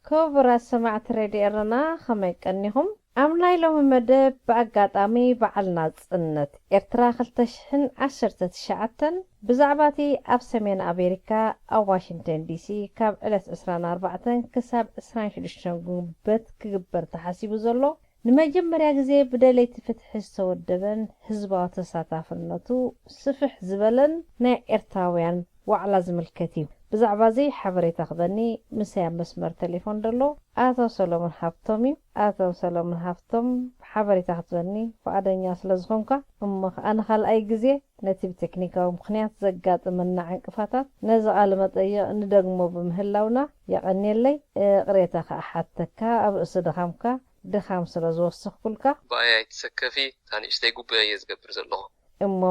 كبرى سمعت راديرنا خميك أنهم أمناي لهم مدب بأقاطامي بعلنا النت إرترا خلتشهن 19 بزعباتي أب سمين أمريكا أو واشنطن دي سي كاب إلس إسران 4 كساب إسران شلشتن بت كجبر تحاسيب زلو نمجمريا غزي بدليت فتح السودبن حزبات تساتافنتو سفح زبلن نا إرتاويان وعلى زملكتي بزعبا زي حبري تاخذني مسيا مسمر تليفون دلو آتو سلومن هافتم حبري تاخذني فأدنيا سلزخونكا أنا خال أي جزي نتيب تكنيكا ومخنيات زقات من عنقفاتات نزقال مطيا ندقمو بمهلاونا يقني لي قريتا حتكا أب أسدخامكا دخام سلزوسخ كلكا بايا يتسكفي تاني اشتاي قبايا يزقبر زلوه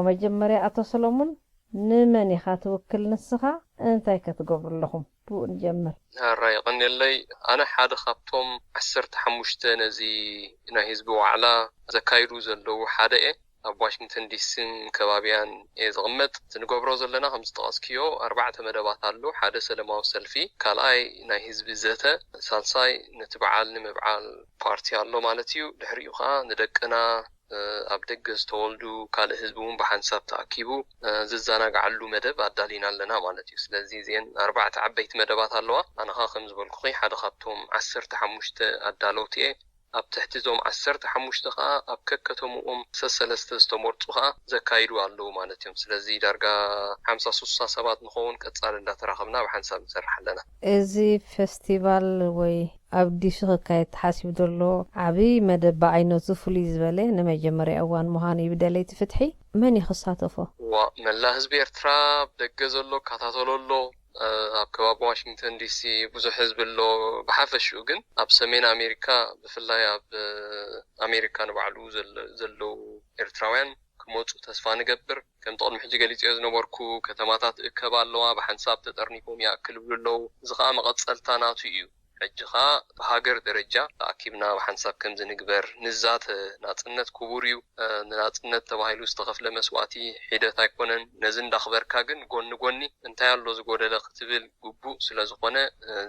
مجمري آتو سلومن نمني خاتوكل نسخة انتي كتقبر لهم بو نجمر هاراي قني لي انا حاد خابتهم 15 نزي انا حزبو على زكايرو زلو حاده اب واشنطن دي سي كبابيان يزغمت تنقبرو زلنا 15 كيلو 4 مدبات አሉ حاده سلماو سلفي كالاي نا حزب زته سالساي نتبعال نمبعال بارتي አሎ ማለትዩ ድሕሪኡኻ ንደቅና ኣብ ደገዝ ተወልዱ ካልእ ህዝቡን ብሓንሳብ ተኣኪቡ ዝዘናግዓሉ መደብ ኣዳሊና ኣለና ማለት እዩ ስለዚ እዚአን 4 ዓበይቲ መደባት ኣለዋ ኣነኻ ከም ዝበልኩ ሓደ ካብቶም 15 ኣዳለውቲ ኣብ ትሕቲ ዞም 15 ኸ ኣብ ከከተምኦም ሰለስተ ዝተመርጹ ኸ ዘካይዱ ኣለዉ ማለት እዮም ስለዚ ዳርጋ 53 ሰባት ንኸውን ቀጻል እንዳተራኸብና ብሓንሳብ ንሰርሕ ኣለና እዚ ፌስቲቫል ወይ ኣብ ዲሽ ከካየድ ተሓሲቡ ዘሎ ዓብይ መደብ ዓይነቱ ፍሉይ ዝበለ ንመጀመርያ እዋን ምዃኑ ይብደለይ ትፍትሒ መን ይኽሳተፎ መላ ህዝቢ ኤርትራ ብደገ ዘሎ ካታተለሎ ኣብ ከባቢ ዋሽንግተን ዲሲ ብዙሕ ህዝቢ ኣሎ ብሓፈሽኡ ግን ኣብ ሰሜን ኣሜሪካ ብፍላይ ኣብ ኣሜሪካ ንባዕሉ ዘለው ኤርትራውያን ክመፁ ተስፋ ንገብር ከም ጥቕሚ ሕጂ ገሊፅዮ ዝነበርኩ ከተማታት እከባ ኣለዋ ብሓንሳብ ተጠርኒፎም ይኣክልብሉ ኣለዉ እዚ ከዓ መቐፀልታ ናቱ እዩ ሕጂኻ ብሃገር ደረጃ ተኣኪብና ብሓንሳብ ከምዚ ንግበር ንዛት ናፅነት ክቡር እዩ ንናፅነት ተባሂሉ ዝተኸፍለ መስዋእቲ ሒደት ኣይኮነን ነዚ እንዳኽበርካ ግን ጎኒ ጎኒ እንታይ ኣሎ ዝጎደለ ክትብል ግቡእ ስለ ዝኾነ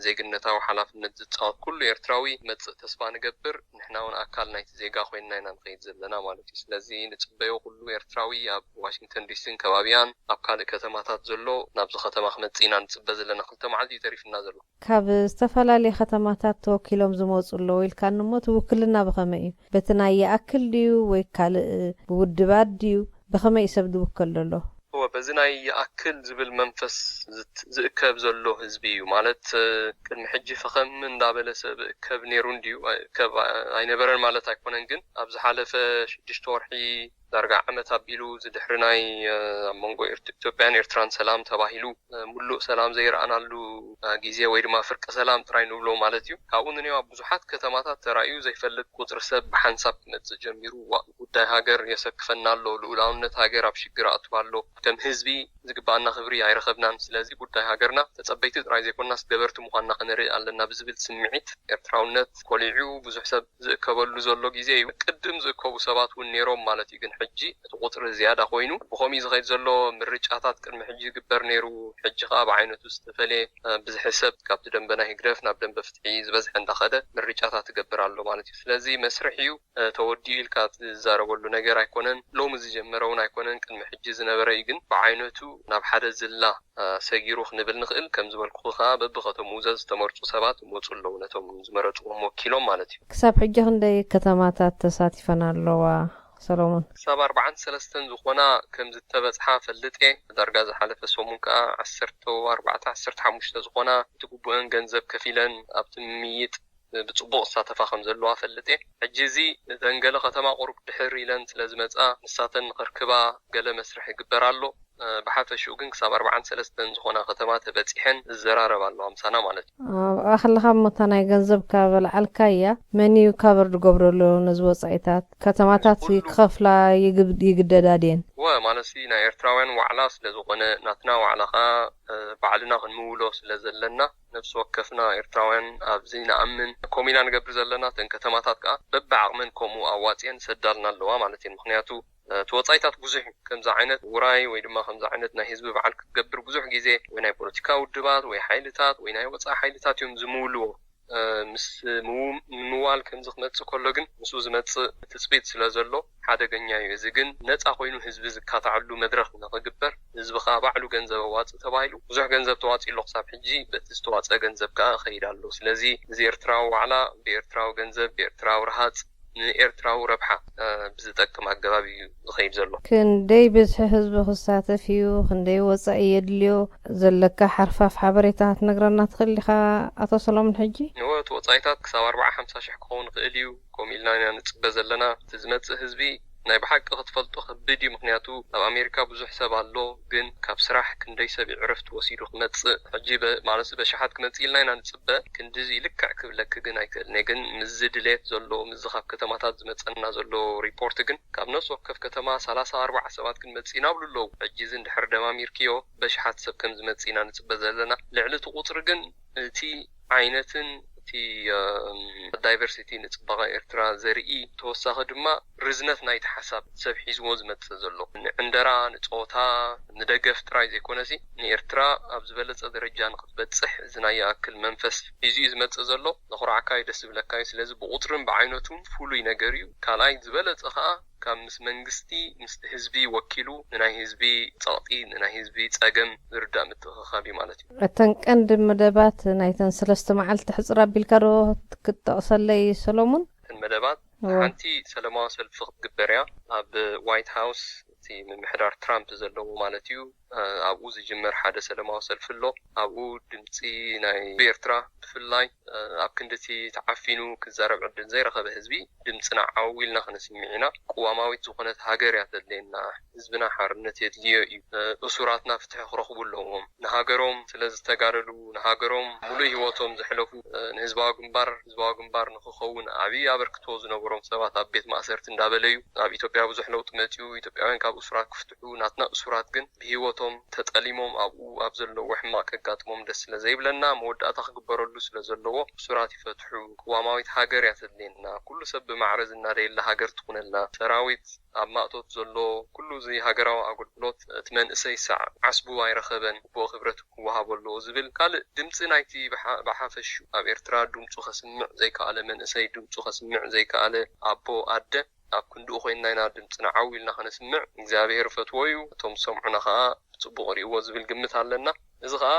ዜግነታዊ ሓላፍነት ዝፃወት ኩሉ ኤርትራዊ መፅእ ተስፋ ንገብር ንሕና እውን ኣካል ናይቲ ዜጋ ኮይንና ኢና ንኸይድ ዘለና ማለት እዩ ስለዚ ንፅበዮ ኩሉ ኤርትራዊ ኣብ ዋሽንግተን ዲሲን ከባቢያን ኣብ ካልእ ከተማታት ዘሎ ናብዚ ከተማ ክመፅእ ኢና ንፅበ ዘለና ክልተ መዓልቲ እዩ ተሪፍና ዘሎ ካብ ዝተፈላለዩ ከተማታት ተወኪሎም ዝመፁ ኣለዉ ኢልካ ንሞ ትውክልና ብኸመይ እዩ በቲ ናይ ይኣክል ድዩ ወይ ካልእ ብውድባት ድዩ ብኸመይ ሰብ ዝውከል ዘሎ በዚ ናይ ይኣክል ዝብል መንፈስ ዝእከብ ዘሎ ህዝቢ እዩ ማለት ቅድሚ ሕጂ ፈኸም እንዳበለ ሰብ እከብ ነይሩ እንድዩ እከብ ኣይነበረን ማለት ኣይኮነን ግን ኣብ ዝሓለፈ 6 ወርሒ ዳርጋ ዓመት ኣቢሉ ዝድሕሪ ናይ መንጎ ኢትዮጵያን ኤርትራን ሰላም ተባሂሉ ሙሉእ ሰላም ዘይረኣናሉ ግዜ ወይ ድማ ፍርቂ ሰላም ጥራይ ንብሎ ማለት እዩ ካብኡ ንኔዋ ብዙሓት ከተማታት ተራእዩ ዘይፈልጥ ቁፅሪ ሰብ ብሓንሳብ ክመፅእ ጀሚሩ ጉዳይ ሃገር የሰክፈና ኣሎ ልኡላውነት ሃገር ኣብ ሽግር ኣትዋ ኣሎ ከም ህዝቢ ዝግባአና ክብሪ ኣይረኸብናን ስለዚ ጉዳይ ሃገርና ተፀበይቲ ጥራይ ዘይኮናስ ገበርቲ ምዃንና ክንርኢ ኣለና ብዝብል ስምዒት ኤርትራውነት ኮሊዑ ብዙሕ ሰብ ዝእከበሉ ዘሎ ግዜ እዩ ቅድም ዝእከቡ ሰባት እውን ነይሮም ማለት እዩ ግን ሕጂ እቲ ቁፅሪ ዝያዳ ኮይኑ ብኸመይ ዝኸይድ ዘሎ ምርጫታት ቅድሚ ሕጂ ዝግበር ነይሩ ሕጂ ኸ ብዓይነቱ ዝተፈለየ ብዝሕሰብ ካብቲ ደንበና ይግደፍ ናብ ደንበ ፍትሒ ዝበዝሐ እንዳኸደ ምርጫታት ትገብር ኣሎ ማለት እዩ ስለዚ መስርሕ እዩ ተወዲኡ ኢልካ ዝዛረበሉ ነገር ኣይኮነን ሎሚ ዝጀመረ እውን ኣይኮነን ቅድሚ ሕጂ ዝነበረ እዩ ግን ብዓይነቱ ናብ ሓደ ዝላ ሰጊሩ ክንብል ንኽእል ከም ዝበልኩ ኸ በብኸተምኡ ዝተመርፁ ሰባት ይመፁ ኣለዉ ነቶም ዝመረፅዎም ወኪሎም ማለት እዩ ክሳብ ሕጂ ክንደይ ከተማታት ተሳቲፈን ኣለዋ ሰሎሞን ክሳብ 43 ዝኾና ከም ዝተበፅሓ ፈልጥ ዳርጋ ዝሓለፈ ሰሙን ከዓ 14-15 ዝኾና ትግቡእን ገንዘብ ከፊለን ኣብቲ ምይጥ ብፅቡቅ ዝሳተፋ ከም ዘለዋ ፈልጥ ሕጂ እዚ ዘንገለ ከተማ ቁሩብ ድሕር ኢለን ስለዝመፃ ንሳተን ክርክባ ገለ መስርሕ ይግበር ኣሎ بحافشو ግን ክሳብ 43 ዝኾና ከተማታት በፂሐን ዝዘራረብ ኣለዋ ምሳና ማለት እዩ ኣኽልኻ መታናይ ገንዘብ ካብልዓልካ እያ መኒዩ ካበር ዝገብረሉ ንዝወፃኢታት ከተማታት ክኸፍላ ይግደዳ ድየን ማለት ናይ ኤርትራውያን ዋዕላ ስለ ዝኾነ ናትና ዋዕላኻ ባዕልና ክንምውሎ ስለ ዘለና ነፍሲ ወከፍና ኤርትራውያን ኣብዚ ንኣምን ኮሚና ንገብር ዘለና ተን ከተማታት ከዓ በብዓቕመን ከምኡ ኣዋፅየን ሰዳልና ኣለዋ ማለት እዩ ምክንያቱ ተወጻይታት ብዙሕ ከምዛ ዓይነት ውራይ ወይ ድማ ከምዛ ዓይነት ናይ ህዝቢ በዓል ክትገብር ብዙሕ ግዜ ወይ ናይ ፖለቲካ ውድባት ወይ ሓይልታት ወይ ናይ ወፃኢ ሓይልታት እዮም ዝምውልዎ ምስ ምዋል ከም ዝመጽእ ከሎ ግን ምስኡ ዝመጽእ ትጽቢት ስለ ዘሎ ሓደገኛ እዩ። እዚ ግን ነፃ ኮይኑ ህዝቢ ዝካታዓሉ መድረኽ ንኽግበር ህዝቢ ከዓ ባዕሉ ገንዘብ ኣዋፅእ ተባሂሉ ብዙሕ ገንዘብ ተዋፂኡ ኣሎ ክሳብ ሕጂ በቲ ዝተዋፅአ ገንዘብ ከዓ ኸይድ ኣሎ። ስለዚ እዚ ኤርትራዊ ዋዕላ ብኤርትራዊ ገንዘብ ብኤርትራዊ ረሃፅ ንኤርትራዊ ረብሓ ብዝጠቅም ኣገባብ እዩ ዝኸይድ ዘሎ። ክንደይ ብዝሒ ህዝቢ ክሳተፍ እዩ? ክንደይ ወፃኢ የድልዮ? ዘለካ ሓርፋፍ ሓበሬታት ነግረና ትኽእል ኢኻ ኣቶ ሰሎሞን? ሕጂ ንወት ወፃኢታት ክሳብ 40-50 ሽሕ ክኸውን ክእል እዩ። ከምኡ ኢልና ኢና ንፅበ ዘለና እቲ ዝመጽእ ህዝቢ ናይ ብሓቂ ክትፈልጦ ከቢድ እዩ። ምክንያቱ ኣብ ኣሜሪካ ብዙሕ ሰብ ኣሎ፣ ግን ካብ ስራሕ ክንደይ ሰብ ዕረፍቲ ወሲዱ ክመጽእ ሕጂ ማለት በሸሓት ክመጽእ ኢልና ኢና ንፅበ ክንዲዚ ይልክዕ ክብለክ ግን ኣይክእልኒ። ግን ምዝ ድሌት ዘሎ ምዝ ካብ ከተማታት ዝመጸና ዘሎ ሪፖርት ግን ካብ ነፍሲ ወከፍ ከተማ 30-40 ሰባት ግን መጽእና ብሉ ኣለዉ። ሕጂ እዚ እንድሕር ደማሚርክዮ በሸሓት ሰብ ከም ዝመጽእ ኢና ንፅበ ዘለና። ልዕሊ እቲ ቁፅሪ ግን እቲ ዓይነትን እቲ ዳይቨርሲቲ ንጽባቐ ኤርትራ ዘርኢ ተወሳኺ ድማ ርዝነት ናይቲ ሓሳብ ሰብ ሒዝዎ ዝመጽእ ዘሎ ንዕንደራ ንጾታ ንደገፍ ጥራይ ዘይኮነሲ ንኤርትራ ኣብ ዝበለጸ ደረጃ ንኽትበጽሕ እዚ ናይ ይኣክል መንፈስ ሒዙ ዝመጽእ ዘሎ ንኹርዓካ ደስ ዝብለካ እዩ። ስለዚ ብቁጥርን ብዓይነቱን ፍሉይ ነገር እዩ። ካልኣይ ዝበለጸ ከዓ ካብ ምስ መንግስቲ ምስ ህዝቢ ወኪሉ ንናይ ህዝቢ ጸቕጢ ንናይ ህዝቢ ጸገም ዝርዳእ ምትኽኻብ እዩ ማለት እዩ። እተን ቀንዲ መደባት ናይተን 3 መዓልቲ ሕፅር ኣቢልካ ዶ ክትጠቕሰለይ ሰሎሞን? እተን መደባት ሓንቲ ሰላማዊ ሰልፊ ክትግበር እያ ኣብ ዋይት ሃውስ እቲ ምምሕዳር ትራምፕ ዘለዎ ማለት እዩ። ኣብኡ ዝጅመር ሓደ ሰላማዊ ሰልፊ ኣሎ። ኣብኡ ድምፂ ናይ ኤርትራ ብፍላይ ኣብ ክንደቲ ተዓፊኑ ክዛረብ ዕድል ዘይረኸበ ህዝቢ ድምፅና ዓው ኢልና ክነስምዕ ኢና። ቅዋማዊት ዝኾነት ሃገር እያ ዘድልየና፣ ህዝብና ሓርነት የድልዮ እዩ፣ እሱራትና ፍትሒ ክረኽቡ ኣለዎም፣ ንሃገሮም ስለ ዝተጋደሉ ንሃገሮም ሙሉእ ሂወቶም ዘሕለፉ ንህዝባዊ ግንባር ንክኸውን ዓብዪ ኣበርክቶ ዝነበሮም ሰባት ኣብ ቤት ማእሰርቲ እንዳበለዩ ኣብ ኢትዮጵያ ብዙሕ ለውጢ መፅኡ ኢትዮጵያውያን ካብ እሱራት ክፍትሑ ናትና እሱራት ግን ብሂወቶም ተጠሊሞም ኣብኡ ኣብ ዘለዎ ሕማቅ ከጋጥሞም ደስ ስለ ዘይብለና መወዳእታ ክግበረሉ ስለ ዘለዎ እሱራት ይፈትሑ። ቅዋማዊት ሃገር እያ ተድልየና፣ ኩሉ ሰብ ብማዕረዝ እናደየላ ሃገር ትኹነላ፣ ሰራዊት ኣብ ማእቶት ዘሎ ኩሉ እዚ ሃገራዊ ኣገልግሎት እቲ መንእሰይ ሳዕ ዓስቡ ኣይረኸበን ብኦ ክብረት ክወሃበሉ ዝብል ካልእ ድምፂ ናይቲ ብሓፈሹ ኣብ ኤርትራ ድምፁ ከስምዕ ዘይከኣለ መንእሰይ ድምፁ ከስምዕ ዘይከኣለ ኣቦ ኣደ ኣብ ክንድኡ ኮይንና ኢና ድምፅና ዓው ኢልና ክነስምዕ እግዚኣብሔር ፈትዎ እዩ፣ እቶም ሰምዑና ከዓ ብፅቡቅ ሪእዎ ዝብል ግምት ኣለና። እዚ ከዓ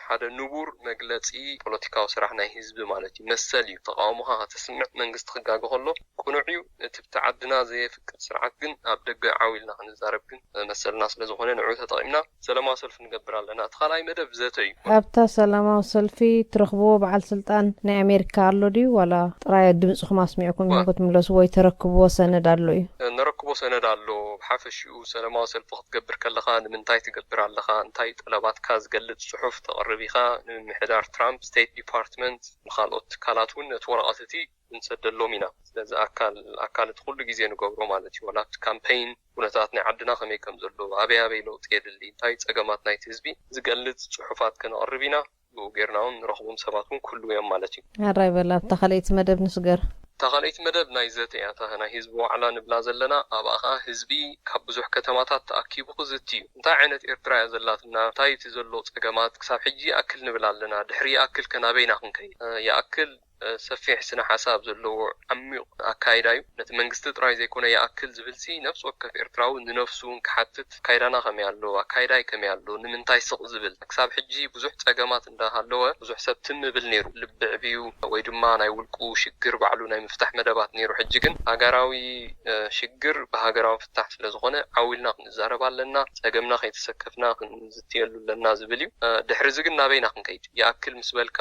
ሓደ ንቡር መግለፂ ፖለቲካዊ ስራሕ ናይ ህዝቢ ማለት እዩ። መሰል እዩ ተቃውሞኻ ከተስምዕ መንግስቲ ክጋገ ከሎ ቁኑዕ እዩ። እቲ ብተዓድና ዘየፍቅድ ስርዓት ግን ኣብ ደገ ዓው ኢልና ክንዛረብ ግን መሰልና ስለ ዝኾነ ንዑ ተጠቂምና ሰላማዊ ሰልፊ ንገብር ኣለና። እቲ ካልኣይ መደብ ዘተ እዩ። ኣብታ ሰላማዊ ሰልፊ ትረኽብዎ በዓል ስልጣን ናይ ኣሜሪካ ኣሎ ድዩ ዋላ ጥራይ ድምፅኹም ኣስሚዕኩም ኢኹም ክትምለሱ ወይ ተረክብዎ ሰነድ ኣሎ እዩ? ነረክቦ ሰነድ ኣሎ። ብሓፈሽኡ ሰላማዊ ሰልፊ ክትገብር ከለኻ ንምንታይ ትገብር ኣለኻ፣ እንታይ ጠለባትካ ዝገልጽ ጽሑፍ ተቐርብ ኢኻ ንምምሕዳር ትራምፕ ስቴት ዲፓርትመንት ንኻልኦት ትካላት እውን እቲ ወረቐት እቲ እንሰደሎም ኢና። ስለዚ ኣካል እቲ ኩሉ ግዜ ንገብሮ ማለት እዩ። ዋላ ካምፔይን ኩነታት ናይ ዓድና ከመይ ከም ዘሎ ኣበይ ለውጢ የድሊ እንታይ ፀገማት ናይቲ ህዝቢ ዝገልጽ ጽሑፋት ከነቕርብ ኢና። ብኡ ጌርና እውን ንረኽቦም ሰባት እውን ኩሉ እዮም ማለት እዩ። ኣራይ በላ ኣብታ ካልአይቲ መደብ ንስገር። ተኻለይቲ መደብ ናይ ዘተ እያ። ናይ ህዝቢ ዋዕላ ንብላ ዘለና ኣብኣ ከዓ ህዝቢ ካብ ብዙሕ ከተማታት ተኣኪቡ ክዝት እዩ። እንታይ ዓይነት ኤርትራ እያ ዘላትና፣ እንታይ እቲ ዘሎ ፀገማት ክሳብ ሕጂ ይኣክል ንብል ኣለና፣ ድሕሪ ይኣክል ከናበይና ክንከይድ ይኣክል ሰፊሕ ስነ ሓሳብ ዘለዎ ዓሚቕ ኣካይዳ እዩ። ነቲ መንግስቲ ጥራይ ዘይኮነ ይኣክል ዝብልሲ ነፍሲ ወከፍ ኤርትራዊ ንነፍሱን ክሓትት ኣካይዳና ከመይ ኣሎ፣ ኣካይዳይ ከመይ ኣሎ፣ ንምንታይ ስቕ ዝብል ክሳብ ሕጂ ብዙሕ ፀገማት እንዳሃለወ ብዙሕ ሰብ ትምብል ነይሩ፣ ልብዕብዩ ወይ ድማ ናይ ውልቁ ሽግር ባዕሉ ናይ ምፍታሕ መደባት ነይሩ። ሕጂ ግን ሃገራዊ ሽግር ብሃገራዊ ፍታሕ ስለ ዝኾነ ዓዊልና ክንዛረብ ኣለና፣ ፀገምና ከይተሰከፍና ክንዝትየሉ ኣለና ዝብል እዩ። ድሕሪ እዚ ግን ናበይና ክንከይድ ይኣክል ምስ በልካ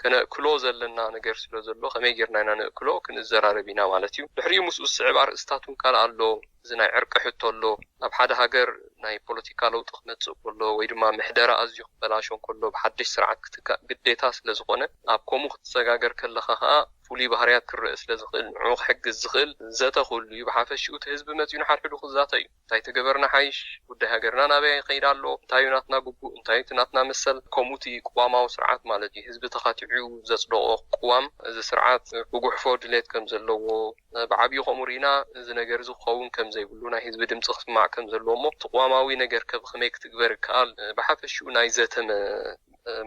ከነእክሎ ዘለና ነገር ስለ ዘሎ ከመይ ጌርና ኢና ንእክሎ ክንዘራረብ ኢና ማለት እዩ። ድሕሪኡ ምስኡ ዝስዕብ ኣርእስታት እውን ካልእ ኣሎ። እዚ ናይ ዕርቂ ሕቶ ኣሎ። ኣብ ሓደ ሃገር ናይ ፖለቲካ ለውጢ ክመጽእ ከሎ ወይ ድማ ምሕደራ ኣዝዩ ክበላሾን ከሎ ብሓድሽ ስርዓት ክትካእ ግዴታ ስለ ዝኾነ ኣብ ከምኡ ክትሰጋገር ከለኻ ከዓ ፍሉይ ባህርያት ክርአ ስለ ዝኽእል ንዑ ክሕግዝ ዝኽእል ዘተ ኩሉ እዩ። ብሓፈሽኡ እቲ ህዝቢ መፅኡ ንሓድሕዱ ክዛተ እዩ። እንታይ ተገበርና ሓይሽ፣ ጉዳይ ሃገርና ናበይ ይኸይድ ኣሎ፣ እንታይ እዩ ናትና ግቡእ፣ እንታይ እቲ ናትና መሰል፣ ከምኡቲ ቅዋማዊ ስርዓት ማለት እዩ። ህዝቢ ተኻቲዑ ዘጽደቆ ቅዋም እዚ ስርዓት ብጉሕፎ ድሌት ከም ዘለዎ ብዓብዪ ከምኡ ሪኢና እዚ ነገር እዚ ክኸውን ከም ዘይብሉ ናይ ህዝቢ ድምፂ ክስማዕ ከም ዘለዎ እሞ ተቋማዊ ነገር ከመይ ክትግበር ይከኣል ብሓፈሽኡ ናይ ዘተ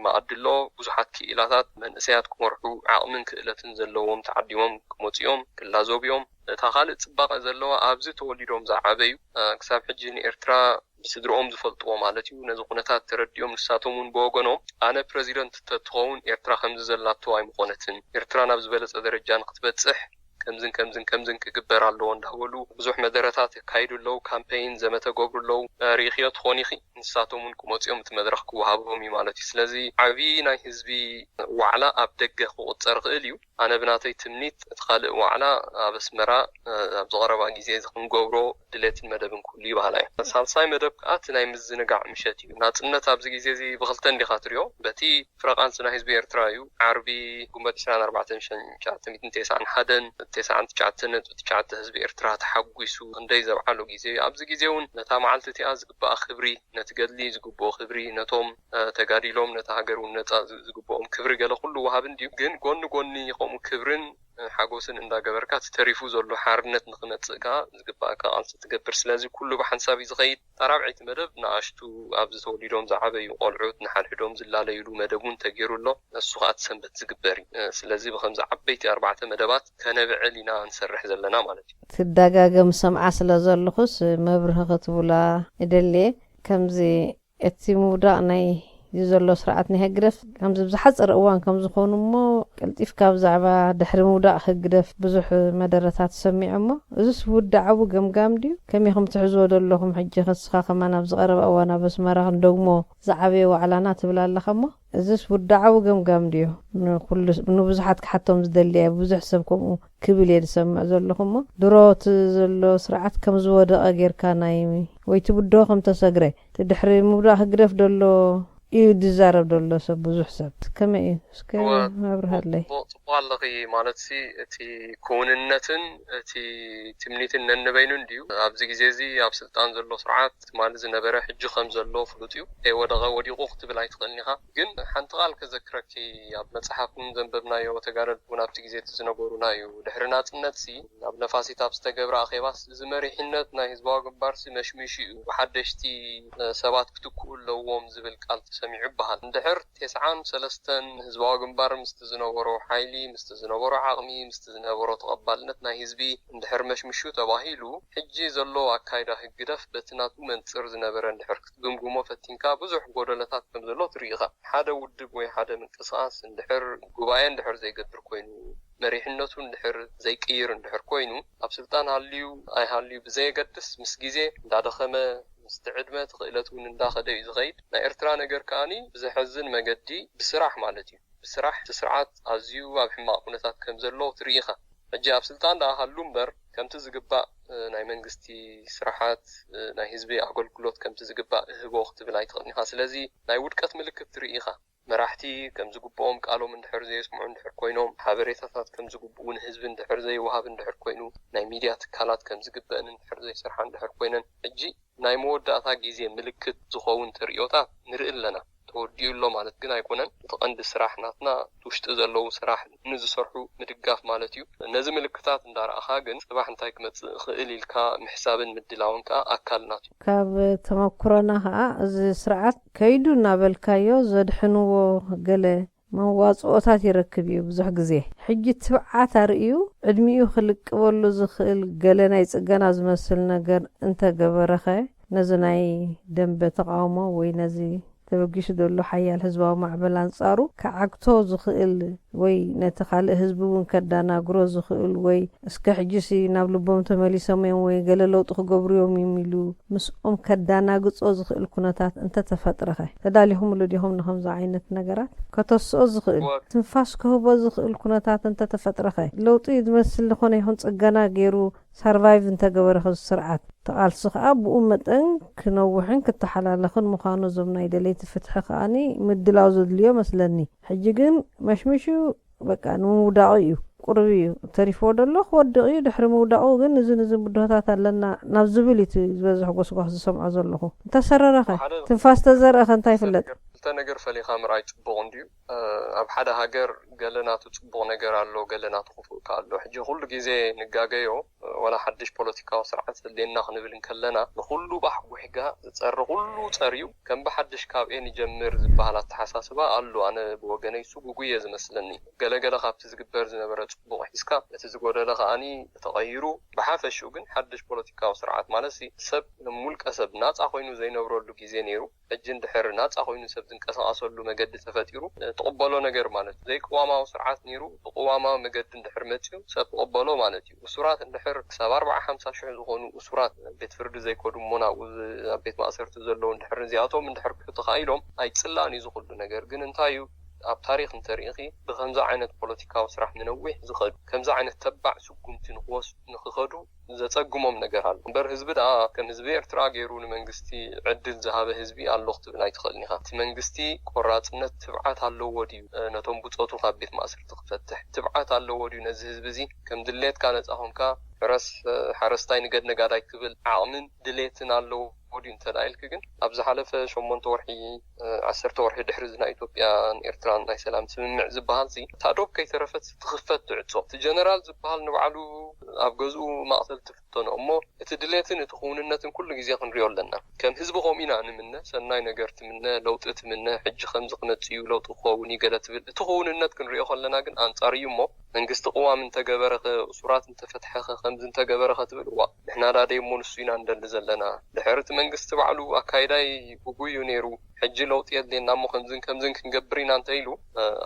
ማዕድሎ ብዙሓት ክኢላታት መንእሰያት ክመርሑ ዓቕምን ክእለትን ዘለዎም ተዓዲሞም ክመፅኦም ክላዞብዮም እታ ካልእ ጽባቐ ዘለዋ ኣብዚ ተወሊዶም ዝዓበዩ ክሳብ ሕጂ ንኤርትራ ብስድሮኦም ዝፈልጥዎ ማለት እዩ ነዚ ኩነታት ተረዲኦም ንሳቶም እውን ብወገኖም ኣነ ፕረዚደንት ተትኸውን ኤርትራ ከምዚ ዘላቶ ኣይምኾነትን ኤርትራ ናብ ዝበለጸ ደረጃ ንክትበጽሕ ከምዝን ክግበር ኣለዎ እንዳበሉ ብዙሕ መደረታት ካይዱለው ካምፔይን ዘመተ ገብሩለው ሪኽዮ ትኾኒኺ ንሳቶም እውን ክመፅኦም እቲ መድረኽ ክወሃቦም እዩ ማለት እዩ ስለዚ ዓብዪ ናይ ህዝቢ ዋዕላ ኣብ ደገ ክቁፀር ክእል እዩ ኣነ ብናተይ ትምኒት እቲ ካልእ ዋዕላ ኣብ ኣስመራ ኣብ ዝቐረባ ግዜ ክንገብሮ ድሌትን መደብን ኩሉ ይባሃላ እየ ሳልሳይ መደብ ከዓ እቲ ናይ ምዝንጋዕ ምሸት እዩ ናጽነት ኣብዚ ግዜ እዚ ብክልተ እንዲኻ ትሪኦ በቲ ፍረቓንሲ ናይ ህዝቢ ኤርትራ እዩ ዓርቢ ጉንበት 24/991 999 ህዝቢ ኤርትራ ተሓጒሱ ክንደይ ዘብዓሎ ግዜ ኣብዚ ግዜ እውን ነታ መዓልቲ እቲኣ ዝግባእ ክብሪ ነቲ ገድሊ ዝግብኦ ክብሪ ነቶም ተጋዲሎም ነታ ሃገር እውን ነፃ ዝግብኦም ክብሪ ገለ ኩሉ ወሃብ እንድዩ ግን ጎኒ ከምኡ ክብርን ሓጎስን እንዳገበርካ ተሪፉ ዘሎ ሓርነት ንኽመጽእ ከዓ ዝግባእካ ቃልሲ ትገብር ስለዚ ኩሉ ብሓንሳብ እዩ ዝኸይድ ጣራብዒቲ መደብ ንኣሽቱ ኣብዚ ተወሊዶም ዝዓበዩ ቆልዑት ንሓድሕዶም ዝላለዩሉ መደብ እውን ተገይሩሎ ንሱ ከዓ ትሰንበት ዝግበር እዩ ስለዚ ብከምዚ ዓበይቲ 4 መደባት ከነብዕል ኢና ንሰርሕ ዘለና ማለት እዩ ትደጋገም ሰምዓ ስለ ዘለኹስ መብርህ ክትብላ ይደልየ ከምዚ እቲ ምውዳቕ ናይ ዘሎ ስርዓት ናይ ህግደፍ ከምዚ ብዝሓፀረ እዋን ከም ዝኾኑ እሞ ቀልጢፍካ ብዛዕባ ድሕሪ ምውዳቕ ህግደፍ ብዙሕ መደረታት ሰሚዑ እሞ እዚስ ውዳዓዊ ገምጋም ድዩ ከመይኹም ትሕዝዎ ዘለኹም ሕጂ ክስኻ ከማ ናብ ዝቐረበ እዋን ኣብ ኣስመራ ክንደግሞ ዝዓበየ ዋዕላና ትብል ኣለኻ እሞ እዚስ ውዳዓዊ ገምጋም ድዩ ንብዙሓት ክሓቶም ዝደልየ ብዙሕ ሰብ ከምኡ ክብል እየ ዝሰምዕ ዘለኹ እሞ ድሮት ዘሎ ስርዓት ከም ዝወደቐ ጌርካ ናይ ወይ ትብድሆ ከም ተሰግረ ድሕሪ ምውዳቕ ህግደፍ ደሎ እዩ ድዛረብ ደሎ ሰብ ብዙሕ ሰብ ከመይ እዩ እስከ መብርሃለይ ጽቡቕ ማለት ሲ እቲ ክውንነትን እቲ ትምኒትን ነንበይኑን ድዩ ኣብዚ ግዜ እዚ ኣብ ስልጣን ዘሎ ስርዓት ማለት ዝነበረ ሕጂ ከም ዘሎ ፍሉጥ እዩ ወዲቑ ክትብል ኣይትኽእልኒ ኢኻ ግን ሓንቲ ቃል ከዘክረኪ ኣብ መፅሓፍን ዘንበብናዮ ተጋደልቲ ኣብቲ ግዜ ዝነበሩና እዩ ድሕሪ ናጽነት ሲ ኣብ ነፋሲት ኣብ ዝተገብረ ኣኼባስ እዚ መሪሕነት ናይ ህዝባዊ ግንባር ሲ መሽሚሽ እዩ ብሓደሽቲ ሰባት ክትክኡ ኣለዎም ዝብል ቃል ሰሚዑ ይበሃል እንድሕር 93 ህዝባዊ ግንባር ምስቲ ዝነበሮ ሓይሊ ምስቲ ዝነበሮ ዓቕሚ ምስቲ ዝነበሮ ተቐባልነት ናይ ህዝቢ እንድሕር መሽምሹ ተባሂሉ ሕጂ ዘሎ ኣካይዳ ህግደፍ በቲ ናቱ መንፅር ዝነበረ እንድሕር ክትግምግሞ ፈቲንካ ብዙሕ ጎደለታት ከም ዘሎ ትርኢኻ ሓደ ውድብ ወይ ሓደ ምንቅስቓስ እንድሕር ጉባኤ እንድሕር ዘይገብር ኮይኑ መሪሕነቱ እንድሕር ዘይቅይር እንድሕር ኮይኑ ኣብ ስልጣን ሃልዩ ኣይሃልዩ ብዘየገድስ ምስ ግዜ እንዳደኸመ مستعدمة تقيلت ونداخل ده يزغيد نا إرترا نجار كاني بزحزن مجدي بسرعة مالتي بسرعة تسرعات عزيو وبحماق ونثات كم زلوا تريخة الجاب سلطان ده هاللومبر كم تزقبا ناي منجستي سرحات ناي هزبي أقول كلوت كم تزقبا هو وقت بلاي تغني حاصل لذي ناي ودكت ملك تريخة مراحتي كم زقبهم قالوا من دحر زي يسمعون دحر كوينهم حابريثات كم زقبون حزب دحر زي وهاب دحر كوينو ناي ميديات كالات كم زقبان دحر زي سرحان دحر كوينن اجي ناي موداتا غيزي ملكت زخون تريوتا نرئ لنا توديو له مالت ግን አይኮነን ተቀንድ ስራሕናትና ትውሽጥ ዘለው ስራሕ ንዝሰርሑ ምድጋፍ ማለት እዩ ነዚ ምልክታት እንዳራእኻ ግን ጽባሕ እንታይ ክመጽእ ክእል ኢልካ ምሕሳብን ምድላውንካ ኣካልናት ካብ ተመክሮና እዚ ስርዓት ከይዱ እናበልካዮ ዘድሕንዎ ገለ መዋጽኦታት ይረክብ እዩ ብዙሕ ግዜ ሕጂ ትብዓት ኣርእዩ ዕድሚኡ ክልቅበሉ ዝኽእል ገለ ናይ ጽገና ዝመስል ነገር እንተገበረኸ ነዚ ናይ ደንበ ተቃውሞ ወይ ነዚ ተበጊሽ ደሎ ሓያል ህዝባዊ ማዕበል አንጻሩ ከዓግቶ ዝኽእል ወይ ነቲ ካልእ ህዝቢ እውን ከዳናግሮ ዝኽእል ወይ እስከ ሕጂሲ ናብ ልቦም ተመሊሶም ወይ ገለ ለውጥ ክገብሩዮም የሚሉ ምስኦም ከዳናግጾ ዝኽእል ኩነታት እንተ ተፈጥረኸ ተዳሊኹም ለዲኹም ንኸምዚ ዓይነት ነገራት ከተስኦ ዝኽእል ትንፋስ ክህቦ ዝኽእል ኩነታት እንተ ተፈጥረኸ ለውጢ ዝመስል ዝኾነ ይኹን ጽገና ገይሩ ሰርቫይቭ እንተገበረኸ ስርዓት ተቃልሲ ከዓ ብኡ መጠን ክነውሕን ክትሓላለኽን ምዃኑ ዞም ናይ ደለይቲ ፍትሒ ከዓኒ ምድላው ዘድልዮ መስለኒ ሕጂ ግን መሽምሹ በቃ ንምውዳቑ እዩ ቁርቢ እዩ ተሪፎ ደሎ ክወድቕ እዩ ድሕሪ ምውዳቑ ግን እዚ ብድሆታት ኣለና ናብ ዝብል እቲ ዝበዝሕ ጎስጓስ ዝሰምዖ ዘለኹ እንተሰረረኸ ትንፋስ ተዘርአኸ እንታይ ይፍለጥ ነገር ፈሊኻ ምርኣይ ጽቡቕ እንድዩ ኣብ ሓደ ሃገር ገለናቱ ጽቡቕ ነገር ኣሎ ገለናቱ ክፉእካ ኣሎ ሕጂ ኩሉ ግዜ ንጋገዮ ولا حدش بوليتيكا وسرعة اللي نخنبل نكلنا نخلو بحق حاجة تصير خلو تريو كم بحدش كاب يعني جمر زبالات حساسة قالوا أنا بوجني سوق جويز مثلني قال خاب تزجبر زنبرة بوح إسكا تزجور لغا أني تغيروا بحافش وجن حدش بوليتيكا وسرعة مالسي سب ملك أسب ناس أخوينو زي نبرو لجيزينيرو الجن دحر ناس أخوينو سب دنك أصل له مجد تفتيرو تقبلوا نجر مالت زي قوامة وسرعة نيرو قوامة مجد دحر متيو سب تقبلوا مالتي وسرعة دحر سب 4-5 شهور زغون وسرعة بيت فرد زي كودو منا وبيت مأسر تزلون دحر زياتهم من دحر تخيلهم أي تسلاني زغل نجر جن انتايو أب تاريخ تاريخي بخمسة عينة بوليتيكا وسرح ننوح زخد كمزة عينة تبع سكون تنقوس نخخدو إذا تقومهم نجارال بر حزب ده كم حزب إرترا جيرون منجستي عدل ذهاب حزبي اللغة بناي تخلني خات منجستي قرات نت تبعات على ودي نتوم بتصوتو خابيت ما أصير تفتح تبعات على ودي نزه حزب زي كم دليت كانت أهم كا حرستاين قد نقادا يكتبل عامن دليتنا على ودي انت دايل كجن أبز حلف شو من تورحي 10 تورحي دحرزنا إثيوبيا إرترا ناي سلام سمع زبال زي تعرف كي ترفت تخفت تعصب الجنرال زبال نوعلو أبجزو ما تفتون أمه تدليتن تخون النتن كل جزء ريال لنا كم حزب قومينا عن منا سناي نجرت منا لو تأت منا حج 5 قناتيو لو تخوني قالت تخون النت كن ريال لنا كن أنصاري مو ننقص قوام انت جبرخ أسرات انت فتحها 5 انت جبرخ تبلوا إحنا لا ديمون السوين عند اللي دحرت منقص تبعلو أكايداي بوجيو نيرو حج لو تيد لنا مو 5 كم كنجبرين عن تيلو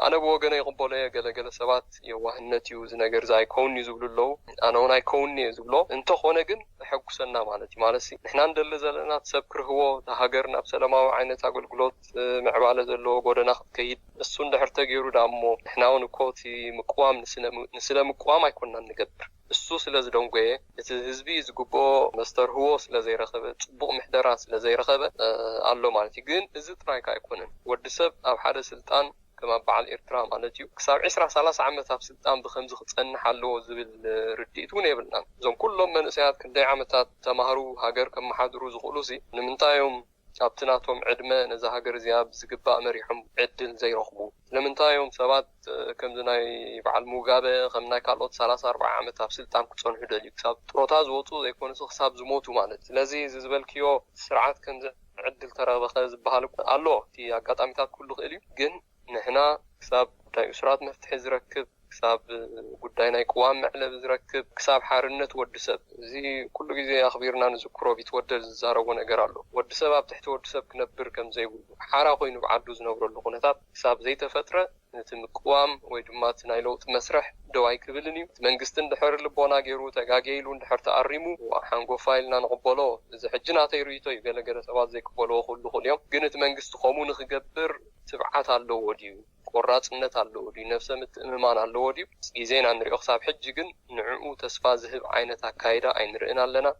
أنا بوجنا يقبله جل سبات يوهنتي وزنجر زي كوني زبلوا أنا هنا كوني زبلوا انت خونه جن حق سنة مالتي نحن عند اللي زلنا تسبكر هو هاجرنا بسلامة وعينة تقول قلوت معبالة زلوا قولنا خد كيد السن ده حرتجيرو دامو نحن ونكوتي مقوام نسلا مقوام يكوننا نقدر السوس اللي زدونجيه الحزبي زجوبو مستر هو اللي رخبة بق محدرات اللي رخبة قالوا مالتي جن إزت رايك يكونن ودسب أو حدا سلطان كما بعل إرترا مالتيو كساب 10-30 عامة بسلطان بخمس خصن حلو زبل رديتون يبلنا زون كلهم من سياد كندي عامتات تمهرو هاجر كم حادرو زخلوسي لمنتايهم أبتناتهم عدمة نزا هاجر زياب زقباء مريحهم عدل زي رخبو لمنتايهم سبات كم زناي بعل موجابة خمنا كالوت 3-4 عامة بسلطان كتون حدالي كساب تروتاز وطو زي كون خساب زموتو مالت لذي زبل كيو سرعات كنز عدل ترى بخز بحالك الله تي قطع متات كله خيلي جن نحنا كساب دايسرات مفتح زركب كساب قداينا يقوام معلب زركب كساب حارنت ودسب زي كل جزء أخبرنا نذكره بيتودد زارو ونقرالو ودسب بتحت ودسب كنبر كم زي حارة خوينو بعدو زنبرو لقناتات كساب زي تفترة نتم قوام ويدمات نايلوت مسرح دواي كبلني منقستن دحر لبونا جيرو تجاجيلون دحر تقرمو وحنقو فايلنا نقبلو إذا حجنا تيرويتو يقال جرى سبات زي قبلو كل يوم جنت منقست قومون خجبر تبعات على وديو قرات النت على ودي نفسه متأممان على ودي جزين عن ريق صاب حج جن نعو تسفا ذهب عينة كايدة عين رئنا لنا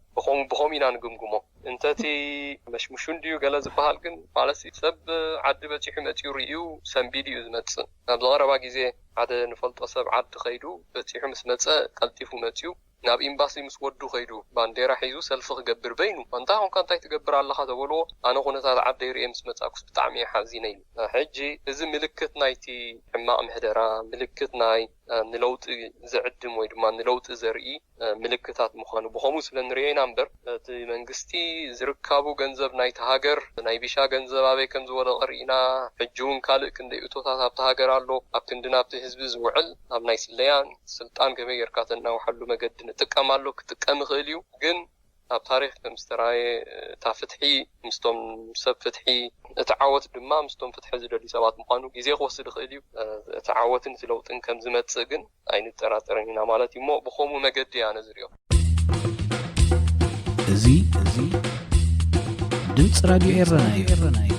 بخومينا نقمقمو انتتي مشون ديو قال زبهال جن فالسي سب عدبتي حمتي ريو سنبيديو زمتس نبضغر باقي عاد نفلت أصاب عاد خيدو بتي حمس متسا قلتيفو متيو ناب إمباسي مسودو خيدو بانديرا حيزو سلفخ جبر بينو فانتا هون كان تاي تجبر على خاطر ولو أنا هون تاع عاد ديري إمس متأكس بتعمي حزينين حجي إذا ملكت نايتي حماء مهدرة ملكت ناي نلوت زعدم ويدمان نلوت زرقي ملكتات مخانو بخموس لنريين أمبر منقستي زركابو جنزب نايت هاجر ناي بيشا جنزب أبي كم زود قرينا حجون كالك كندي أتوتات أبت هاجر علو أبتندنا بتحزب زوعل أب نايس الليان سلطان كبير كاتنا وحلو مجدنا تكملوا كتكم خليو جن أب تاريخ مستراي تفتحي مستوم سب فتحي تعاوت دمام مستوم فتح زلالي سبات مقانو جزء خوصل خليو تعاوت انت لو تنكم زمت سجن أين التراترين مالتي مو بخومو مجدي أنا زريو زي دمت راديو إيراناي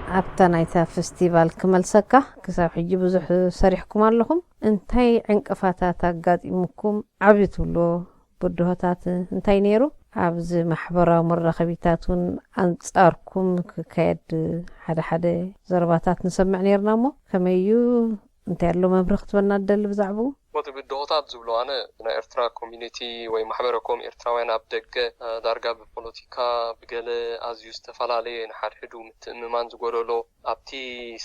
أبتا نايتا فستيفال كمال سكا كساب حجي بزح سريحكم اللهم انتاي عنقفاتات قادمكم عبيتولو بدوهاتات انتاي نيرو عبز محبرة مرخبيتاتون أنصاركم كايد حدا زرباتات نسمع نيرنامو كميو انت ያለው መብረኽ ትበና ደል ብዛዕቡ ወትብድሆታት ዝብሎ ኣነ ናይ ኤርትራ ኮሚኒቲ ወይ ማሕበረኮም ኤርትራውያን ኣብ ደገ ዳርጋ ብፖለቲካ ብገለ ኣዝዩ ዝተፈላለየ ንሓድሕዱ ምትእምማን ዝጎደሎ ኣብቲ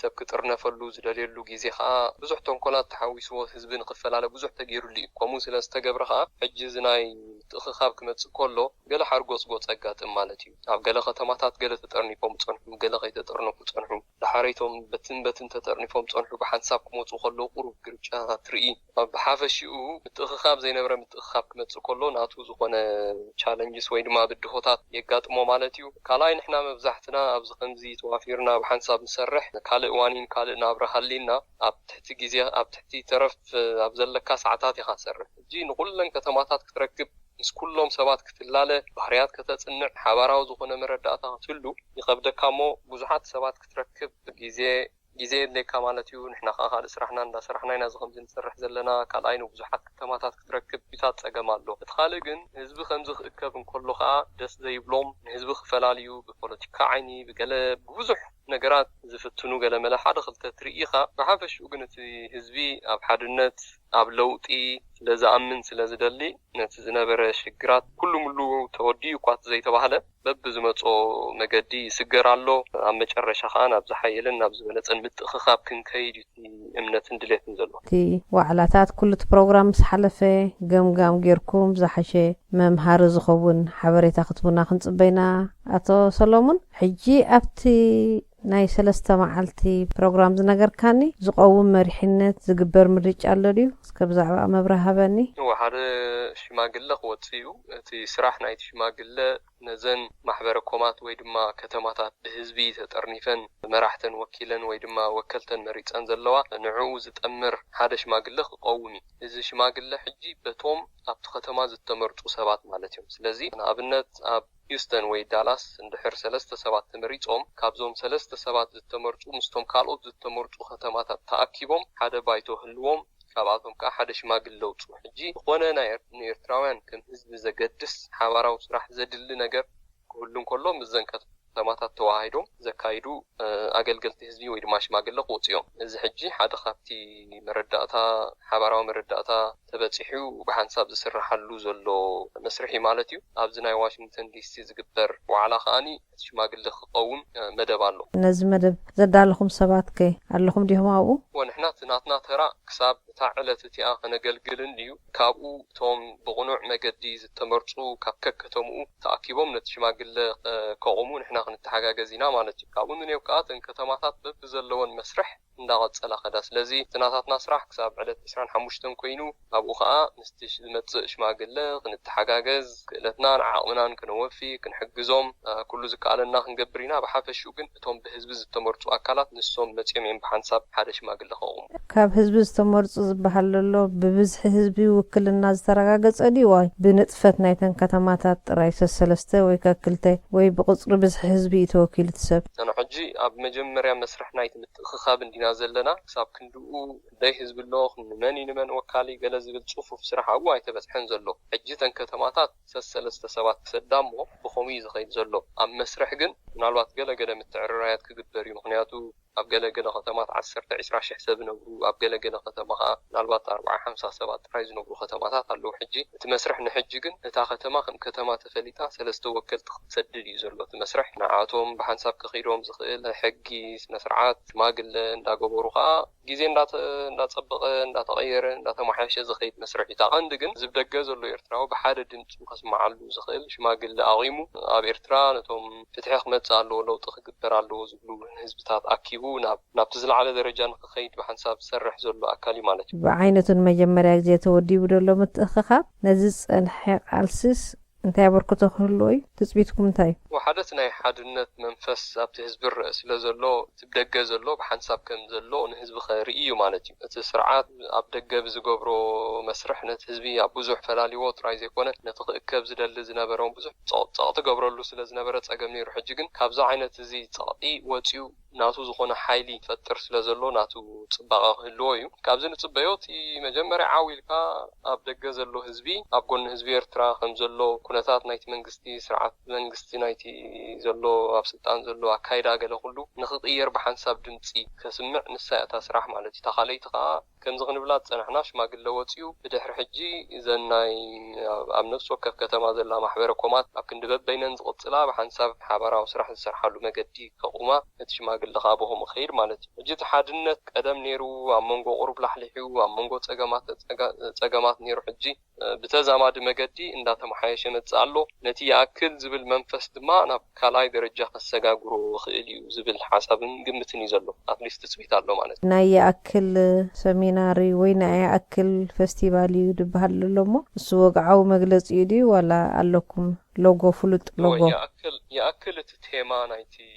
ሰብ ክጥርነፈሉ ዝደልየሉ ግዜ ከዓ ብዙሕ ተንኮላት ተሓዊስዎ ህዝቢ ንኽፈላለ ብዙሕ ተገይሩሉ እዩ ከምኡ ስለ ዝተገብረ ከዓ ሕጂ እዚ ናይ ምትእኽኻብ ክመጽእ ከሎ ገለ ሓርጎጽጎጽ ኣጋጥም ማለት እዩ ኣብ ገለ ከተማታት ገለ ተጠርኒፎም ጸንሑ ገለ ከይተጠርነፉ ጸንሑ ድሓረይቶም በትን ተጠርኒፎም ጸንሑ ብሓንሳብ ክመጹ ከሎ ቁሩብ ግርጫ ትርኢ ብሓፈሽኡ ምትእኽኻብ ዘይነበረ ምትእኽኻብ ክመጽእ ከሎ ናቱ ዝኾነ ቻሌንጅስ ወይ ድማ ብድሆታት የጋጥሞ ማለት እዩ ካልኣይ ንሕና መብዛሕትና ኣብዚ ከምዚ ተዋፊርና ብሓንሳብ ንሰርሕ ካልእ እዋኒን ካልእ ናብራ ሃሊና ኣብ ትሕቲ ግዜ ኣብ ትሕቲ ተረፍ ኣብ ዘለካ ሰዓታት ኢኻ ትሰርሕ እጂ ንኩለን ከተማታት ክትረክብ ምስ ኩሎም ሰባት ክትላለ ባህርያት ከተጽንዕ ሓባራዊ ዝኾነ መረዳእታ ክትህሉ ይኸብደካ እሞ ብዙሓት ሰባት ክትረክብ ግዜ ለካ ማለት እዩ ንሕና ከዓ ካልእ ስራሕና እንዳስራሕና ኢና ዝኸምዚ ንሰርሕ ዘለና ካልኣይ ብዙሓት ከተማታት ክትረክብ ቢታት ፀገም ኣሎ እቲ ካልእ ግን ህዝቢ ከምዚ ክእከብ እንከሎ ከዓ ደስ ዘይብሎም ንህዝቢ ክፈላልዩ ብፖለቲካ ዓይኒ ብገለ ብዙሕ ነገራት ዝፍትኑ ገለ መለ ሓደ ክልተ ትርኢኻ ብሓፈሽኡ ግን እቲ ህዝቢ ኣብ ሓድነት ኣብ ለውጢ ስለዝኣምን ስለዝደሊ ነቲ ዝነበረ ሽግራት ኩሉ ሙሉ ተወዲኡ እኳ ዘይተባህለ በብዝመጾ መገዲ ይስገር ኣሎ ኣብ መጨረሻ ከዓ ናብ ዝሓየለን ናብ ዝበለጸን ምትእኽኻብ ክንከይድ እምነትን ድሌትን ዘሎ እቲ ዋዕላታት ኩሉ እቲ ፕሮግራም ምስ ሓለፈ ገምጋም ጌርኩም ዝሓሸ መምሃሪ ዝኸውን ሓበሬታ ክትቡና ክንጽበይና ኣቶ ሰሎሞን ሕጂ ኣብቲ ናይ ሰለስተ መዓልቲ ፕሮግራም ዝነገርካኒ ዝቀውም መሪሕነት ዝግበር ምርጫ ኣሎ ድዩ እስከ ብዛዕባ መብራህበኒ ሓደ ሽማግለ ክወፅዩ እቲ ስራሕ ናይቲ ሽማግለ ነዘን ማሕበረኮማት ወይ ድማ ከተማታት ብህዝቢ ተጠርኒፈን መራሕተን ወኪለን ወይ ድማ ወከልተን መሪፀን ዘለዋ ንዕኡ ዝጠምር ሓደ ሽማግለ ክቀውም እዚ ሽማግለ ሕጂ በቶም ኣብቲ ከተማ ዝተመርጡ ሰባት ማለት እዮም ስለዚ ንኣብነት ኣብ ሂውስተን ወይ ዳላስ እንድሕር 3 ሰባት ተመሪጾም ካብዞም 3 ሰባት ዝተመርጹ ምስቶም ካልኦት ዝተመርጹ ከተማታት ተኣኪቦም ሓደ ባይቶ ህልዎም ካብኣቶም ከዓ ሓደ ሽማግለ ለውጡ ሕጂ ዝኾነ ናይ ኤርትራውያን ከም ህዝቢ ዘገድስ ሓባራዊ ስራሕ ዘድሊ ነገር ክህሉ እንከሎ ምዘን ከተማታት ተዋሂዶም ዘካይዱ ኣገልገልቲ ህዝቢ ወይ ድማ ሽማግለ ክወፅዮም እዚ ሕጂ ሓደ ካብቲ መረዳእታ ሓባራዊ መረዳእታ ተበፂሑ ብሓንሳብ ዝስራሓሉ ዘሎ መስርሒ ማለት እዩ ኣብዚ ናይ ዋሽንግተን ዲሲ ዝግበር ዋዕላ ከዓኒ ሽማግለ ክቀውም መደብ ኣሎ ነዚ መደብ ዘዳለኹም ሰባት ከ ኣለኹም ዲኹም ኣብኡ ወንሕና ትናትና ተራ ክሳብ እታ ዕለት እቲኣ ከነገልግልን እዩ ካብኡ እቶም ብቕኑዕ መገዲ ዝተመርፁ ካብ ከከተምኡ ተኣኪቦም ነቲ ሽማግለ ከቆሙ ንሕና ክንተሓጋገዝ ኢና ማለት እዩ ካብኡ ንኔው ከዓ ተን ከተማታት በብዘለወን መስርሕ እንዳቐጸላ ኸዳ ስለዚ ትናታትና ስራሕ ክሳብ ዕለት 25 ኮይኑ ኣብኡ ከዓ ምስቲ ዝመጽእ ሽማግለ ክንተሓጋገዝ ክእለትናን ዓቕምናን ክንወፊ ክንሕግዞም ኩሉ ዝከኣለና ክንገብር ኢና ብሓፈሽኡ ግን እቶም ብህዝቢ ዝተመርፁ ኣካላት ንሶም መጽኦም እዮም ብሓንሳብ ሓደ ሽማግለ ከቆሙ ካብ ህዝቢ ዝተመርፁ ዝበሃል ዘሎ ብብዝሒ ህዝቢ ውክልና ዝተረጋገጸ ድዩ ወይ ብንጥፈት ናይተን ከተማታት ጥራይ ሰለስተ ወይ ከክልተ ወይ ብቁጽሪ ብዝሒ ህዝቢ ተወኪሉ ትሰብ ኣነ ሕጂ ኣብ መጀመርያ መስርሕ ናይቲ ምትእኽኻብ እንዲና ዘለና ክሳብ ክንድኡ ደይ ህዝቢ ኣሎ ንመን ወካሊ ገለ ዝብል ጽፉፍ ስራሕ ኣብኡ ኣይተበፅሐን ዘሎ ሕጂ ተን ከተማታት ሰለስተ ሰባት ክሰዳሞ ብኸመይ ዝኸይድ ዘሎ ኣብ መስርሕ ግን ምናልባት ገለ ምትዕርራያት ክግበር እዩ ምክንያቱ ኣብ ገለ ከተማታት 10-20 ሺህ ሰብ ነብሩ ኣብ ገለ ከተማ ከዓ ምናልባት 40-50 ሰባት ጥራይ ዝነብሩ ከተማታት ኣለዉ ሕጂ እቲ መስርሕ ንሕጂ ግን እታ ከተማ ከም ከተማ ተፈሊጣ ሰለስተ ወከልቲ ክትሰድድ እዩ ዘሎ እቲ መስርሕ ንዓቶም ብሓንሳብ ክኸይዶም ዝኽእል ሕጊ ስነስርዓት ሽማግለ እንዳገበሩ ከዓ ግዜ እንዳጸበቐ እንዳተቐየረ እንዳተማሓየሸ ዝኸይድ መስርሕ እዩ ታቐንዲ ግን ዝብደገ ዘሎ ኤርትራዊ ብሓደ ድምፂ ከስማዓሉ ዝኽእል ሽማግለ ኣቂሙ ኣብ ኤርትራ ነቶም ፍትሒ ክመጽእ ኣለዎ ለውጢ ክግበር ኣለዎ ዝብሉ ህዝብታት ኣኪቡ ናብቲ ዝለዓለ ደረጃ ንክኸይድ ብሓንሳብ ዝሰርሕ ዘሎ ኣካል ማለት እዩ ብዓይነቱን መጀመርያ ግዜ ተወዲቡ ዘሎ ምትእኽኻብ ነዚ ፀንሐ ቃልስስ እንታይ ኣበርክቶ ክህልዎ እዩ ትፅቢትኩም እንታይ ወሓደት ናይ ሓድነት መንፈስ ኣብቲ ህዝቢ ርእ ስለ ዘሎ ትብደገ ዘሎ ብሓንሳብ ከም ዘሎ ንህዝቢ ኸርኢ እዩ ማለት እዩ እቲ ስርዓት ኣብ ደገ ብዝገብሮ መስርሕ ነቲ ህዝቢ ኣብ ብዙሕ ፈላሊዎ ጥራይ ዘይኮነ ነቲ ክእከብ ዝደሊ ዝነበረውን ብዙሕ ፀቕጢ ገብረሉ ስለ ዝነበረ ፀገም ነይሩ ሕጂ ግን ካብዛ ዓይነት እዚ ፀቕጢ ወፂኡ ናቱ ዝኾነ ሓይሊ ፈጥር ስለ ዘሎ ናቱ ጽባቐ ክህልዎ እዩ ካብዚ ንጽበዮ እቲ መጀመርያ ዓዊልካ ኣብ ደገ ዘሎ ህዝቢ ኣብ ጎኒ ህዝቢ ኤርትራ ከም ዘሎ ኩነታት ናይቲ መንግስቲ ስርዓት መንግስቲ ናይቲ نايتي زلو أبسطان زلو أكايدا قال كله نخطير بحنساب دمتي كسمع نساء تسرح مالتي تخليتها كم زغن بلاد سنحناش ما قل لوتيو بدحر حجي إذا ناي أم نفس وكف كتما زلا محبر كومات لكن دبب بين نزقطلا بحنساب حبرا وسرح السرح له مجدي كقوما نتش ما قل لغابهم خير مالتي جيت حادنت قدم نيرو أمونجو قرب لحلحيو أمونجو تجمعات نيرو حجي بتزامد مجدي إن دات محايشة متزعلو نتي يأكل زبل منفس دما أنا كلاي درجة السجاجرو خيلي زبل حسب قمتني زلو أتليست تثبيت على مالتي ناي أكل سميناري وين أكل فستيفالي دبهال لهم سوق عو مجلس يدي ولا لكم لوجو فلوت لوجو يأكل التيما نايتي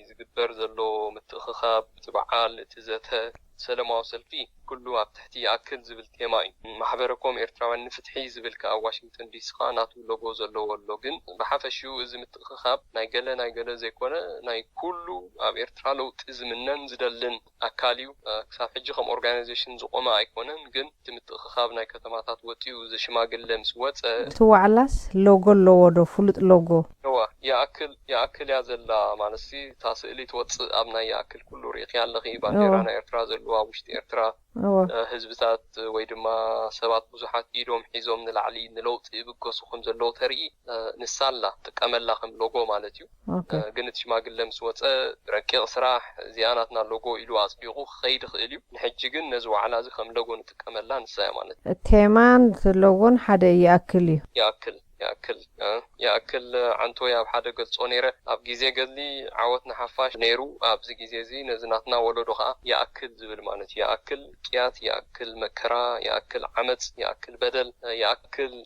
زبر زلو متخخاب تبعال تزته سلام سلفي كله تحتي يأكل زبل تيماي محبركم إرتراوان نفتحي زبل كواشنطن دي سي ناتو لوجو زلو اللوجن بحفشو إذا متخخاب نايجلا زي كونه ناي كله أب إرترالو تزمنن زدلن أكاليو كساف حجهم أورجانيزيشن زقوما أيكونن جن تمتخخاب ناي كتماتات وتيو زي شماغل لمس وات تو علاس لوجو لودو فلوت لوجو هو يأكل يا زلا مانسي تاسئلي توت أبنا يأكل كله ريخ يالغي بانديرانا إرترا زلو وشتي إرترا ህዝብታት ወይ ድማ ሰባት ብዙሓት ኢዶም ሒዞም ንላዕሊ ንለውጢ ይብገሱኹም ዘለው ተርኢ ንሳላ ጥቀመላ ከም ሎጎ ማለት እዩ ግን እቲ ሽማግለ ምስ ወፀ ረቂቕ ስራሕ እዚኣናትና ሎጎ ኢሉ ኣፅዲቑ ክኸይድ ክእል እዩ ንሕጂ ግን ነዚ ዋዕላ እዚ ከም ሎጎ ንጥቀመላ ንሳያ ማለት እዩ ቴማን ሎጎን ሓደ ይኣክል እዩ يأكل عنتو يا بحدا قلصو نيره اب غيزي قلي عوتنا حفاش نيرو اب زي غيزي زي نزناتنا ولدوخا يأكل زبل معنات يأكل قيات يأكل مكرا يأكل عمت يأكل بدل يأكل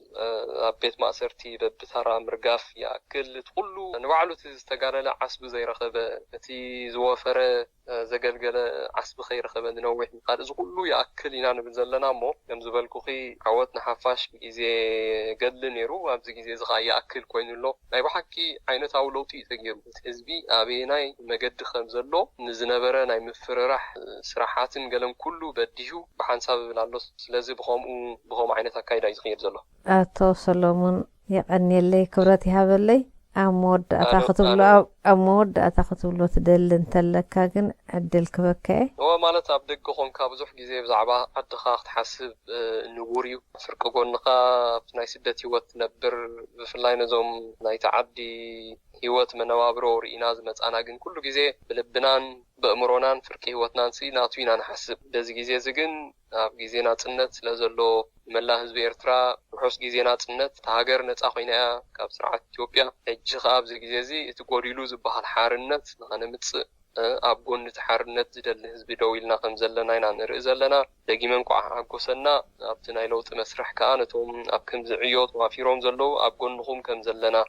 بيت ماسرتي بترا مرقاف يأكل كله نوعلو تستقال عصب زي رخبه تي زوفره زغلغله عصب خير خبه نوح قال از كله يأكل ينان بنزلنا مو كم زبلكو خي عوتنا حفاش غيزي قل نيرو زي غيزي زغا يأكل كوينلو ناي بحكي عينتاو لوطي تغيرو حزبي ابيناي مجد خمزلو نزنبره ناي مفررح سراحاتن قلم كله بديو بحنساب بلالو سلازي بخوم عينتا كايدا يغير زلو اتو سلومون يقني لي كبرتي هابلي أمود أتاخذ له تدل انتلك كن عدل كبكة هو مالت أبدك خون كابزوح جزء بزعبة عدخاخ تحسب نوريو فرق قولنقا ناي سدتي وتنبر في اللاين زوم ناي تعدي هيوت من نوابرو رئيناز متانا جن كله جزء بلبنان بأمرونان فرق هيوتنا نسي ناتوينا نحسب بز جزء زجن جزء ناتنت لازلو ملا حزب إرترا وحوس جزء ناتنت تهاجر نتأخينا كابسرعة إثيوبيا الجخاب زي جزء تقوليلو زبها الحارنت نحن متس أبغون نتحرنت زدل حزب دويلنا خمزلنا ينا نرئزلنا دقيمن قاع عقوسنا أبتنا لوت مسرح كانتهم أبكم زعيوت وافيروم زلو أبغون نخوم كمزلنا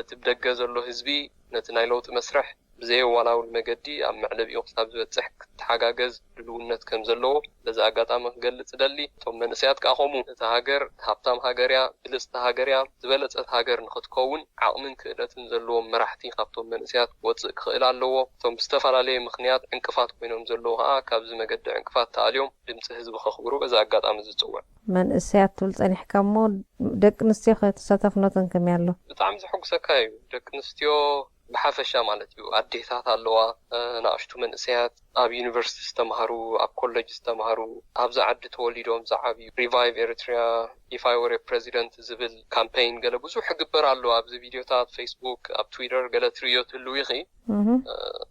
تبدأ زلو حزبي نتنا لوت مسرح بزي ولاو المجدي أم معلب يقصاب زبتح تحقاقز دلونت كم زلو لذا أقاطع مقلت دلي ثم نسيات كأخومو تهاجر هابتام هاجريا بلس تهاجريا زبلت تهاجر نخد كون عقمن كأدت نزلو مرحتين خابتهم من نسيات وتصق خلال لو ثم استفر عليه مخنيات انكفات بينهم زلوها كابز مجد انكفات تاليوم بمتهز بخخبرو بزا أقاطع مزتوع من نسيات تولت أن يحكمو دك نستيخ تستفنوتن كم يالو بتعمل حق سكايو دك نستيو بحافشة مالتيو أديثات اللوا ناشتو من سيات أب يونيفرسيتي استمهرو أب كوليج استمهرو أب زعد توليدهم زعبي Revive Eritrea if I were a president زبل campaign قال بزو حقبر اللوا أب زي فيديوهات فيسبوك أب تويتر قال تريوت اللويغي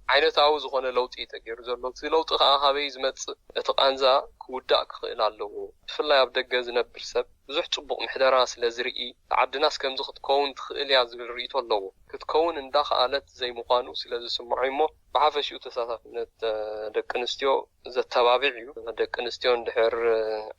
عينتاو زغونه لوطي تغير زلو تي لوط خابي زمت اتقانزا كوداك خيل اللو فلا يبدغ زنبر سب بزح صبق محدرا سلازرئي عدناس كم زخت كون تخيل يا زبل ريتو اللو كتكون اندخ آلت زي مقانو سلازي سمعيمو بحافشيو تساتفنت دقنستيو زتبابعيو دقنستيو اندحر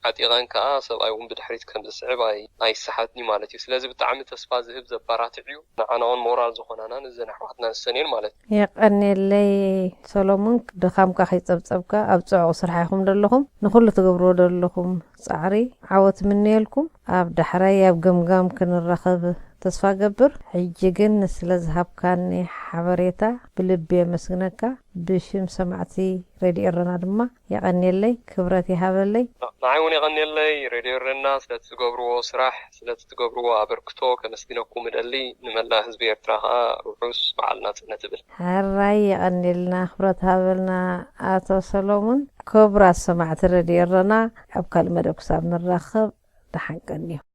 عتيغان كا سبايون بدحريت كم زسعب اي سحاتني مالتي سلازي بتعمل تسفا زهب زباراتعيو نعناون مورال زخونانا نزنح وحدنا السنين مالتي يقني لي سولومون دخامك خيصبصبك ابصعو سرحيكم دلكم نخلو تغبرو دلكم صعري عوت مني لكم اب دحراي اب قمقام كنرخب تسفى قبر حجيجن سلازهابكاني حبريتا بلبي مسغنكا بشم سمعتي راديو رنا دما يغني لي كبرتي هابلي نعيوني غني لي راديو رنا سلتقبروا سراح سلتقبروا أبركتو كمسكينكم مدلي نملا هزبي إرتراها وحوس بعلنا نتبل هاي يغني لنا خبرت هابلنا آتو سلومون كبرى سمعت راديو رنا أبقى المدوك سابنا الرخب دحنقنيو